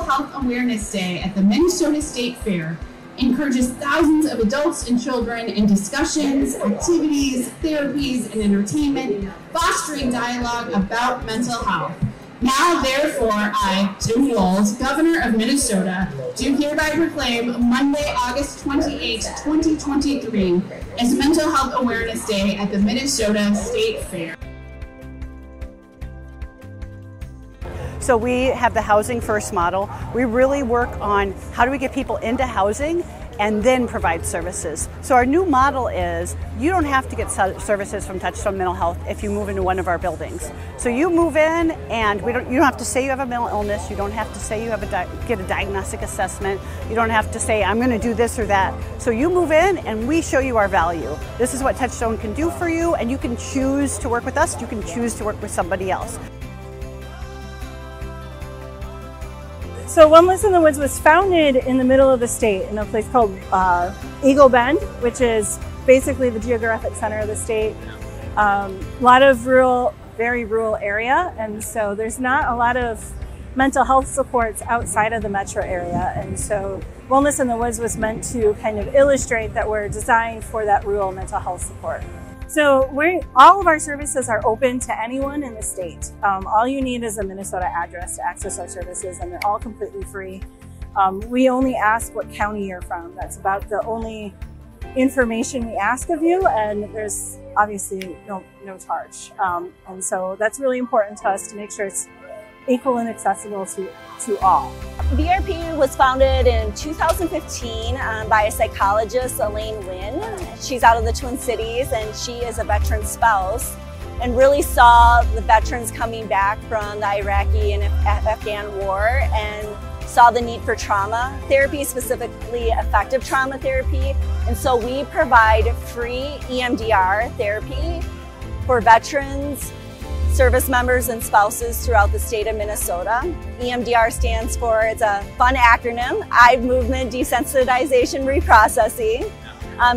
Mental Health Awareness Day at the Minnesota State Fair encourages thousands of adults and children in discussions, activities, therapies, and entertainment, fostering dialogue about mental health. Now, therefore, I, Jonna Phillips, Governor of Minnesota, do hereby proclaim Monday, August 28, 2023 as Mental Health Awareness Day at the Minnesota State Fair. So we have the housing first model. We really work on how do we get people into housing and then provide services. So our new model is you don't have to get services from Touchstone Mental Health if you move into one of our buildings. So you move in and you don't have to say you have a mental illness, you don't have to say you have get a diagnostic assessment, you don't have to say I'm going to do this or that. So you move in and we show you our value. This is what Touchstone can do for you, and you can choose to work with us, you can choose to work with somebody else. So Wellness in the Woods was founded in the middle of the state in a place called Eagle Bend, which is basically the geographic center of the state. A lot of rural, very rural area, and so there's not a lot of mental health supports outside of the metro area. And so Wellness in the Woods was meant to kind of illustrate that we're designed for that rural mental health support. So all of our services are open to anyone in the state. All you need is a Minnesota address to access our services, and they're all completely free. We only ask what county you're from. That's about the only information we ask of you, and there's obviously no charge. And so that's really important to us to make sure it's equal and accessible to all. VRP was founded in 2015 by a psychologist, Elaine Wynn. She's out of the Twin Cities, and she is a veteran spouse and really saw the veterans coming back from the Iraqi and Afghan war and saw the need for trauma therapy, specifically effective trauma therapy. And so we provide free EMDR therapy for veterans, service members, and spouses throughout the state of Minnesota. EMDR stands for, it's a fun acronym, Eye Movement Desensitization Reprocessing,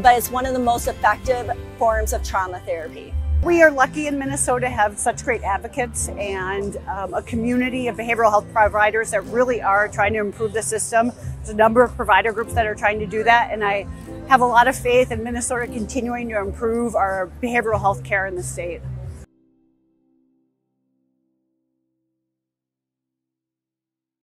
but it's one of the most effective forms of trauma therapy. We are lucky in Minnesota to have such great advocates and a community of behavioral health providers that really are trying to improve the system. There's a number of provider groups that are trying to do that, and I have a lot of faith in Minnesota continuing to improve our behavioral health care in the state.